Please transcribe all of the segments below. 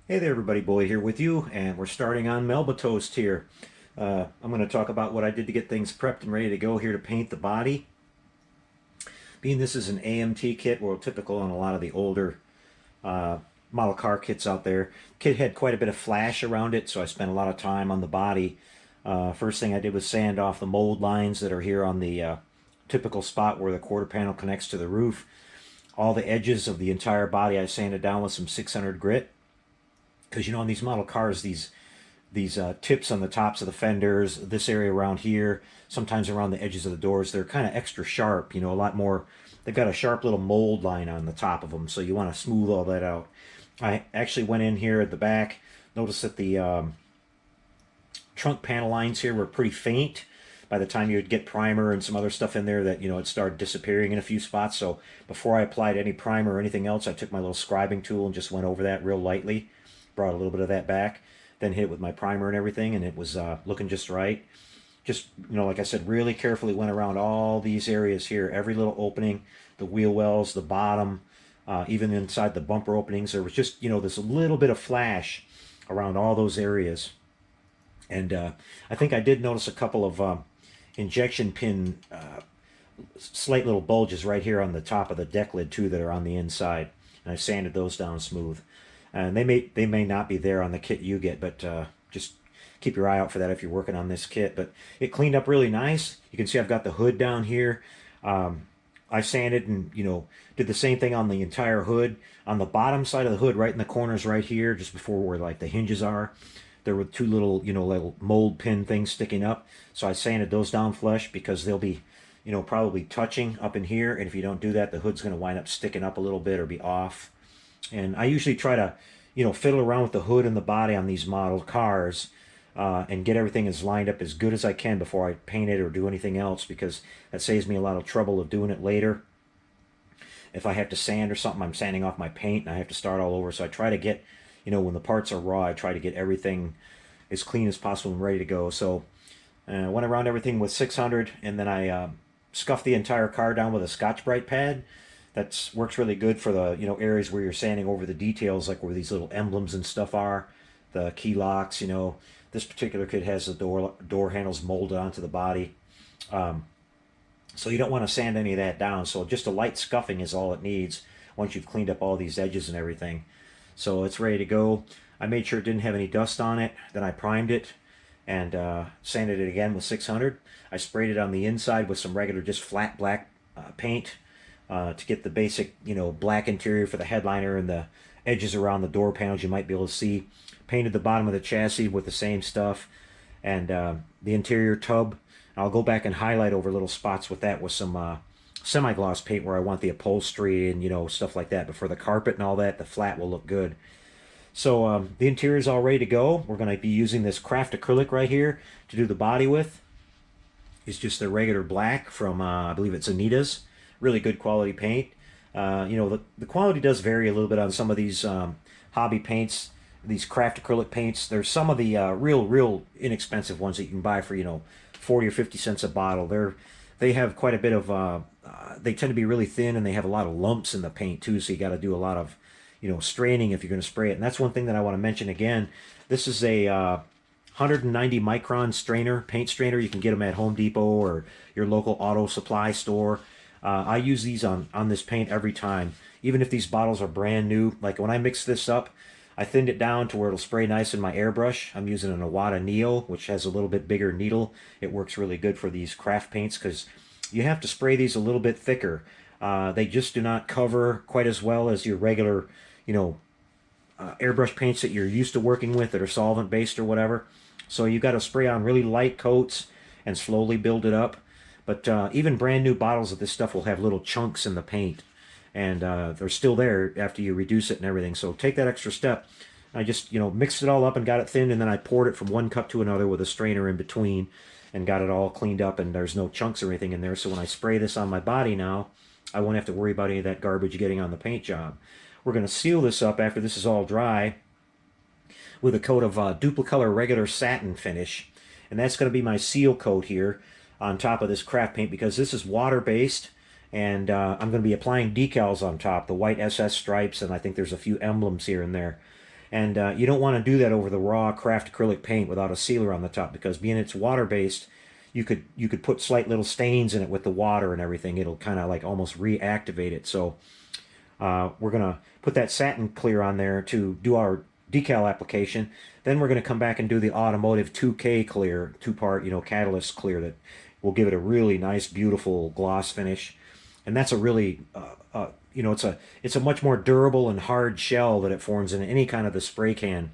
Hey there everybody, Boyd here with you, and we're starting on Melba Toast here. I'm going to talk about what I did to get things prepped and ready to go here to paint the body. Being this is an AMT kit, well, typical on a lot of the older model car kits out there. Kit had quite a bit of flash around it, so I spent a lot of time on the body. First thing I did was sand off the mold lines that are here on the typical spot where the quarter panel connects to the roof. All the edges of the entire body I sanded down with some 600 grit. Because on these model cars, these tips on the tops of the fenders, this area around here, sometimes around the edges of the doors, they're kind of extra sharp. A lot more. They've got a sharp little mold line on the top of them, so you want to smooth all that out. I actually went in here at the back, noticed that the trunk panel lines here were pretty faint. By the time you would get primer and some other stuff in there, that it started disappearing in a few spots. So before I applied any primer or anything else, I took my little scribing tool and just went over that real lightly, brought a little bit of that back, then hit it with my primer and everything, and it was looking just right. Just, like I said, really carefully went around all these areas here, every little opening, the wheel wells, the bottom, even inside the bumper openings. There was just, this little bit of flash around all those areas. And I think I did notice a couple of injection pin slight little bulges right here on the top of the deck lid too that are on the inside. And I sanded those down smooth. And they may not be there on the kit you get, but just keep your eye out for that if you're working on this kit. But it cleaned up really nice. You can see I've got the hood down here. I sanded and did the same thing on the entire hood. On the bottom side of the hood, right in the corners right here, just before where like the hinges are, there were two little little mold pin things sticking up. So I sanded those down flush because they'll be probably touching up in here, and if you don't do that, the hood's going to wind up sticking up a little bit or be off. And I usually try to, fiddle around with the hood and the body on these model cars and get everything as lined up as good as I can before I paint it or do anything else, because that saves me a lot of trouble of doing it later. If I have to sand or something, I'm sanding off my paint and I have to start all over. So I try to get, when the parts are raw, I try to get everything as clean as possible and ready to go. So I went around everything with 600, and then I scuffed the entire car down with a Scotch-Brite pad. That works really good for the areas where you're sanding over the details, like where these little emblems and stuff are, the key locks. This particular kit has the door handles molded onto the body, so you don't want to sand any of that down. So just a light scuffing is all it needs once you've cleaned up all these edges and everything. So it's ready to go. I made sure it didn't have any dust on it. Then I primed it and sanded it again with 600. I sprayed it on the inside with some regular just flat black paint. To get the basic, black interior for the headliner and the edges around the door panels you might be able to see. Painted the bottom of the chassis with the same stuff, and the interior tub. I'll go back and highlight over little spots with that with some semi-gloss paint where I want the upholstery and stuff like that. But for the carpet and all that, the flat will look good. So the interior is all ready to go. We're going to be using this craft acrylic right here to do the body with. It's just the regular black from I believe it's Anitas. Really good quality paint. The quality does vary a little bit on some of these hobby paints, these craft acrylic paints. There's some of the real inexpensive ones that you can buy for 40 or 50 cents a bottle. They have quite a bit of they tend to be really thin, and they have a lot of lumps in the paint too, so you got to do a lot of straining if you're going to spray it. And that's one thing that I want to mention again. This is a 190 micron strainer, paint strainer. You can get them at Home Depot or your local auto supply store. I use these on this paint every time, even if these bottles are brand new. Like when I mix this up, I thinned it down to where it'll spray nice in my airbrush. I'm using an Iwata Neo, which has a little bit bigger needle. It works really good for these craft paints because you have to spray these a little bit thicker. They just do not cover quite as well as your regular, airbrush paints that you're used to working with that are solvent-based or whatever. So you got to spray on really light coats and slowly build it up. But even brand new bottles of this stuff will have little chunks in the paint, and they're still there after you reduce it and everything. So take that extra step. I just mixed it all up and got it thinned, and then I poured it from one cup to another with a strainer in between and got it all cleaned up, and there's no chunks or anything in there. So when I spray this on my body now, I won't have to worry about any of that garbage getting on the paint job. We're going to seal this up after this is all dry with a coat of Duplicolor regular satin finish, and that's going to be my seal coat here on top of this craft paint, because this is water-based, and I'm going to be applying decals on top, the white SS stripes, and I think there's a few emblems here and there. And you don't want to do that over the raw craft acrylic paint without a sealer on the top, because being it's water-based, you could put slight little stains in it with the water and everything. It'll kind of like almost reactivate it. So we're going to put that satin clear on there to do our decal application. Then we're going to come back and do the automotive 2K clear, two-part, catalyst clear that will give it a really nice, beautiful gloss finish. And that's a really, it's a much more durable and hard shell that it forms in any kind of the spray can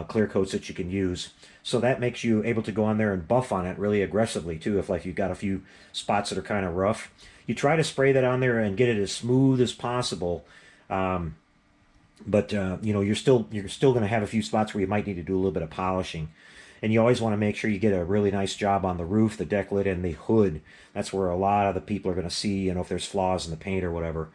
clear coats that you can use. So that makes you able to go on there and buff on it really aggressively too. If like you've got a few spots that are kind of rough, you try to spray that on there and get it as smooth as possible. But you're still going to have a few spots where you might need to do a little bit of polishing. And you always want to make sure you get a really nice job on the roof, the deck lid, and the hood. That's where a lot of the people are going to see, if there's flaws in the paint or whatever.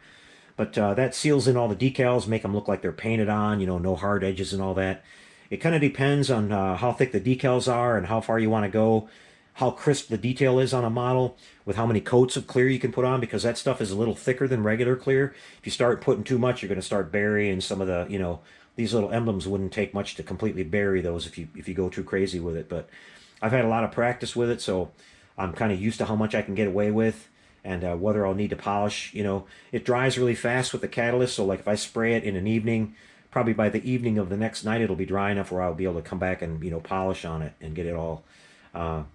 But that seals in all the decals, make them look like they're painted on, no hard edges and all that. It kind of depends on how thick the decals are and how far you want to go, how crisp the detail is on a model, with how many coats of clear you can put on, because that stuff is a little thicker than regular clear. If you start putting too much, you're going to start burying some of the, these little emblems wouldn't take much to completely bury those if you go too crazy with it. But I've had a lot of practice with it, so I'm kind of used to how much I can get away with and whether I'll need to polish. It dries really fast with the catalyst, so like if I spray it in an evening, probably by the evening of the next night it'll be dry enough where I'll be able to come back and polish on it and get it all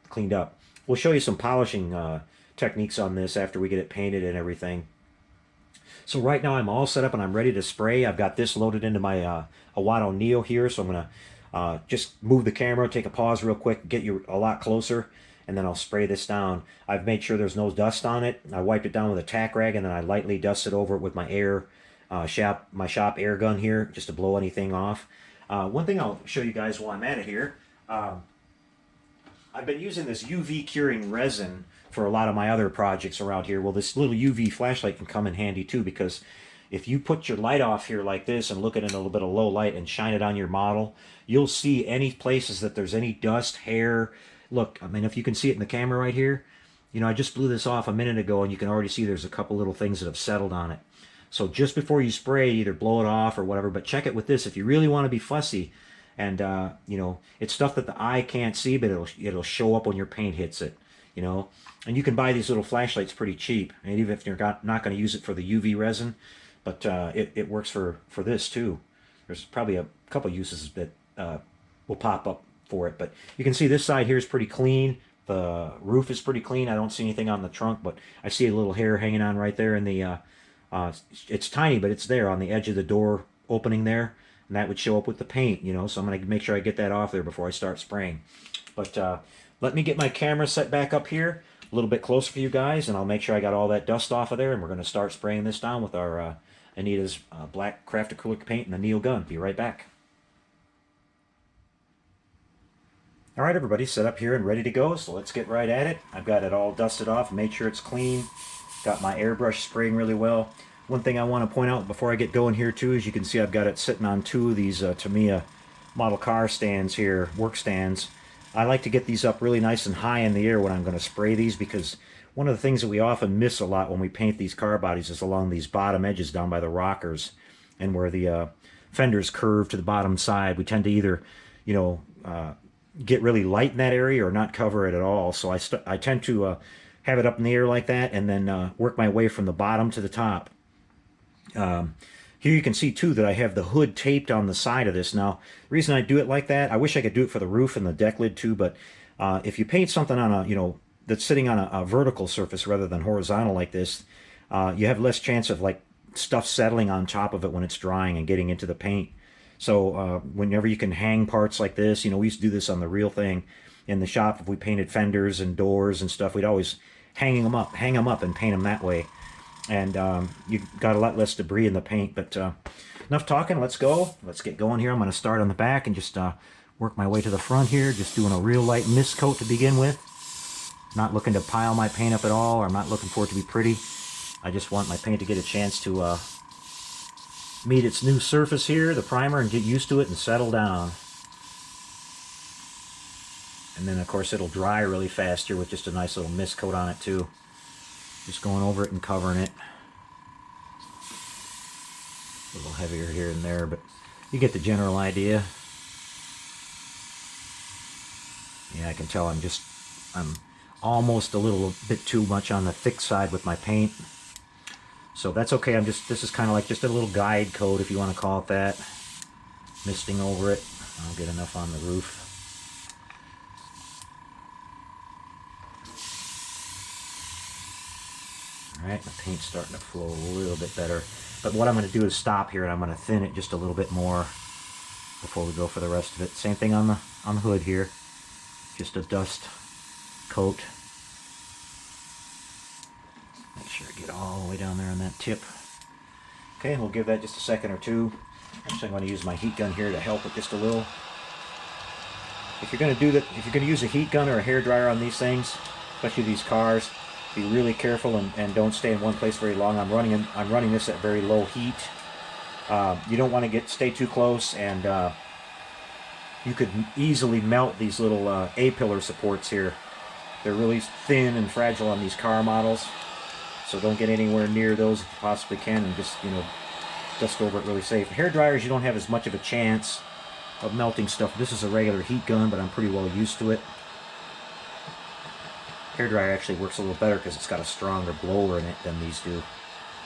cleaned up. We'll show you some polishing techniques on this after we get it painted and everything. So right now I'm all set up and I'm ready to spray. I've got this loaded into my Awato Neo here, so I'm going to just move the camera, take a pause real quick, get you a lot closer, and then I'll spray this down. I've made sure there's no dust on it. I wiped it down with a tack rag, and then I lightly dusted over it with my shop air gun here, just to blow anything off. One thing I'll show you guys while I'm at it here, I've been using this UV curing resin for a lot of my other projects around here. Well, this little UV flashlight can come in handy too, because if you put your light off here like this and look at it in a little bit of low light and shine it on your model, you'll see any places that there's any dust, hair. Look, I mean, if you can see it in the camera right here, I just blew this off a minute ago and you can already see there's a couple little things that have settled on it. So just before you spray, either blow it off or whatever, but check it with this if you really want to be fussy. And, it's stuff that the eye can't see, but it'll show up when your paint hits it, And you can buy these little flashlights pretty cheap, and even if you're not going to use it for the UV resin, but it works for this too. There's probably a couple uses that will pop up for it, but you can see this side here is pretty clean. The roof is pretty clean. I don't see anything on the trunk, but I see a little hair hanging on right there in the, it's tiny, but it's there on the edge of the door opening there. And that would show up with the paint, so I'm going to make sure I get that off there before I start spraying. But let me get my camera set back up here a little bit closer for you guys, and I'll make sure I got all that dust off of there, and we're going to start spraying this down with our Anitas black craft acrylic paint and the Neo gun. Be right back. All right, everybody, set up here and ready to go, so let's get right at it. I've got it all dusted off, made sure it's clean. Got my airbrush spraying really well. One thing I want to point out before I get going here too is you can see I've got it sitting on two of these Tamiya model car stands here, work stands. I like to get these up really nice and high in the air when I'm going to spray these, because one of the things that we often miss a lot when we paint these car bodies is along these bottom edges down by the rockers and where the fenders curve to the bottom side. We tend to either, get really light in that area or not cover it at all. So I tend to have it up in the air like that and then work my way from the bottom to the top. Here you can see too that I have the hood taped on the side of this. Now, the reason I do it like that, I wish I could do it for the roof and the deck lid too, but if you paint something on a, that's sitting on a vertical surface rather than horizontal like this, you have less chance of like stuff settling on top of it when it's drying and getting into the paint. So whenever you can hang parts like this, we used to do this on the real thing in the shop. If we painted fenders and doors and stuff, we'd always hang them up and paint them that way. And you got a lot less debris in the paint. But enough talking, let's go. Let's get going here. I'm going to start on the back and just work my way to the front here, just doing a real light mist coat to begin with. Not looking to pile my paint up at all, or I'm not looking for it to be pretty. I just want my paint to get a chance to meet its new surface here, the primer, and get used to it and settle down. And then, of course, it'll dry really fast here with just a nice little mist coat on it, too. Just going over it and covering it. A little heavier here and there, but You get the general idea. Yeah, I can tell I'm almost a little bit too much on the thick side with my paint. So that's okay. This is kind of like just a little guide coat, if you want to call it that. Misting over it. I'll get enough on the roof. Alright, the paint's starting to flow a little bit better. But what I'm going to do is stop here and I'm going to thin it just a little bit more before we go for the rest of it. Same thing on the hood here. Just a dust coat. Make sure I get all the way down there on that tip. Okay, we'll give that just a second or two. Actually, I'm going to use my heat gun here to help it just a little. If you're going to do that, if you're going to use a heat gun or a hair dryer on these things, especially these cars, be really careful and don't stay in one place very long. I'm running this at very low heat. You don't want to stay too close, and you could easily melt these little A-pillar supports here. They're really thin and fragile on these car models, so don't get anywhere near those if you possibly can, and just, you know, dust over it really safe. Hair dryers, you don't have as much of a chance of melting stuff. This is a regular heat gun, but I'm pretty well used to it. Hair dryer actually works a little better because it's got a stronger blower in it than these do.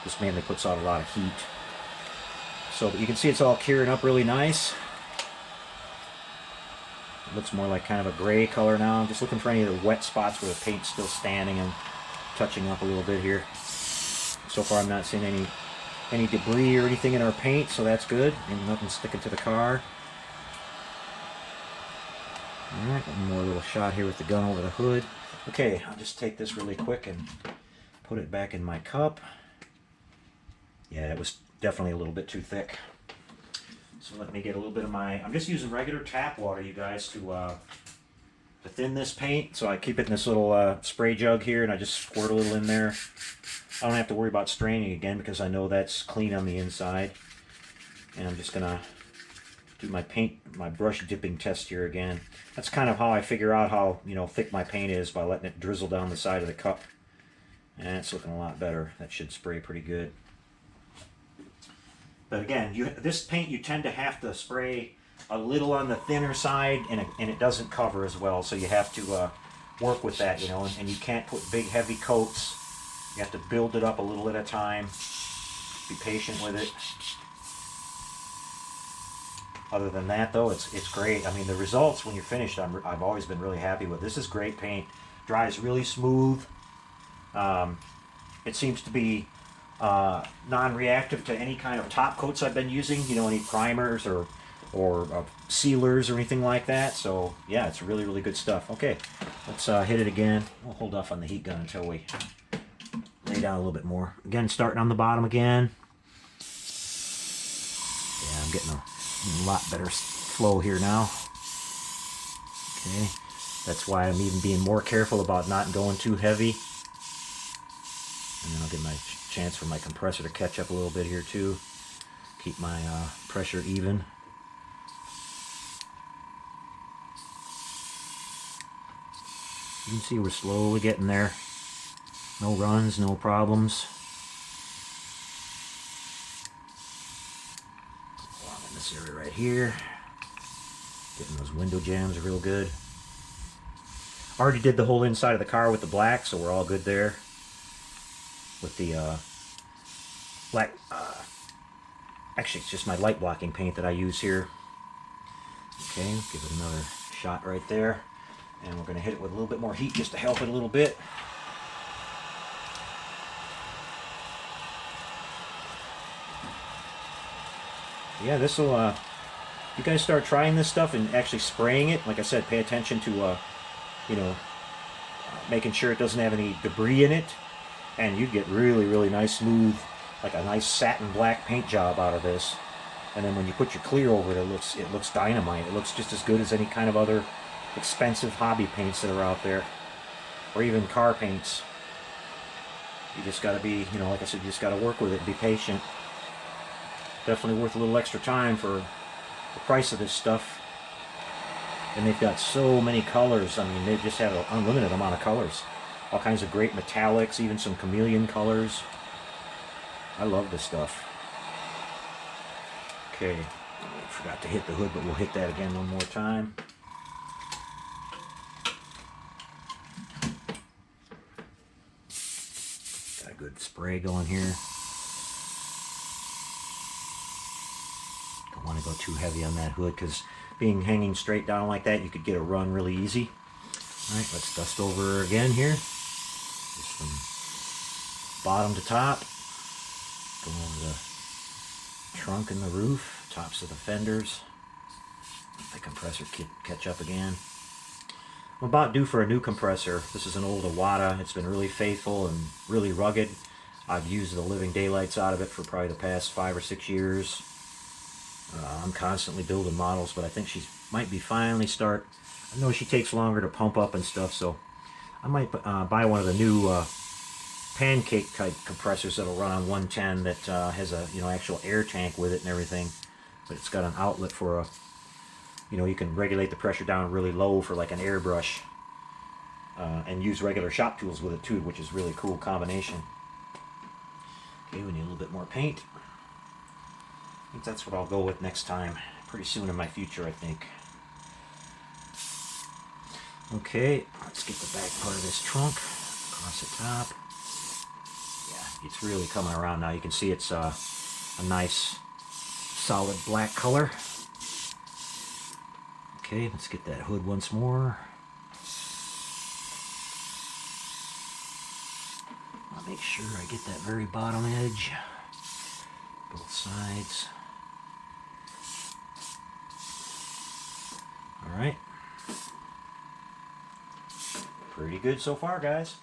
This mainly puts out a lot of heat. So, but you can see it's all curing up really nice. It looks more like kind of a gray color now. I'm just looking for any of the wet spots where the paint's still standing and touching up a little bit here. So far I'm not seeing any debris or anything in our paint, so that's good. And nothing sticking to the car. Alright, one more little shot here with the gun over the hood. Okay, I'll just take this really quick and put it back in my cup. Yeah, it was definitely a little bit too thick. So let me get a little bit of I'm just using regular tap water, you guys, to thin this paint. So I keep it in this little spray jug here, and I just squirt a little in there. I don't have to worry about straining again because I know that's clean on the inside. And I'm just gonna do my brush dipping test here again. That's kind of how I figure out how, you know, thick my paint is, by letting it drizzle down the side of the cup. And it's looking a lot better. That should spray pretty good. But again, this paint you tend to have to spray a little on the thinner side, and it doesn't cover as well. So you have to work with that, you know, and you can't put big heavy coats. You have to build it up a little at a time. Be patient with it. Other than that, though, it's great. I mean, the results when you're finished, I've always been really happy with. This is great paint. Dries really smooth. It seems to be non-reactive to any kind of top coats I've been using. You know, any primers or sealers or anything like that. So yeah, it's really, really good stuff. Okay, let's hit it again. We'll hold off on the heat gun until we lay down a little bit more. Again, starting on the bottom again. Yeah, I'm getting a lot better flow here now. Okay, that's why I'm even being more careful about not going too heavy. And then I'll get my chance for my compressor to catch up a little bit here too. Keep my pressure even. You can see we're slowly getting there. No runs, no problems. Along in this area right here. Getting those window jambs real good. Already did the whole inside of the car with the black, so we're all good there. With the black, actually it's just my light blocking paint that I use here. Okay, give it another shot right there. And we're going to hit it with a little bit more heat just to help it a little bit. Yeah, this will, you guys start trying this stuff and actually spraying it. Like I said, pay attention to, you know, making sure it doesn't have any debris in it. And you get really, really nice, smooth, like a nice satin black paint job out of this. And then when you put your clear over it, it looks dynamite. It looks just as good as any kind of other expensive hobby paints that are out there, or even car paints. You just got to be, you know, like I said, you just got to work with it and be patient. Definitely worth a little extra time for the price of this stuff. And they've got so many colors. I mean, they just have an unlimited amount of colors. All kinds of great metallics, even some chameleon colors. I love this stuff. Okay, Forgot to hit the hood, but we'll hit that again one more time. Got a good spray going here. Don't want to go too heavy on that hood because being hanging straight down like that, you could get a run really easy. All right, let's dust over again here. Just from bottom to top. Go over the trunk and the roof, tops of the fenders. Let the compressor catch up again. I'm about due for a new compressor. This is an old Iwata. It's been really faithful and really rugged. I've used the living daylights out of it for probably the past 5 or 6 years. I'm constantly building models, but I think she might be finally start. I know she takes longer to pump up and stuff, so I might buy one of the new pancake type compressors that'll run on 110 that has a actual air tank with it and everything, but it's got an outlet for a you can regulate the pressure down really low for like an airbrush, and use regular shop tools with it too, which is really cool combination. Okay, we need a little bit more paint. I think that's what I'll go with next time, pretty soon in my future, I think. Okay, let's get the back part of this trunk across the top. Yeah, it's really coming around now. You can see it's a nice solid black color. Okay, let's get that hood once more. I'll make sure I get that very bottom edge, both sides. All right. Pretty good so far, guys.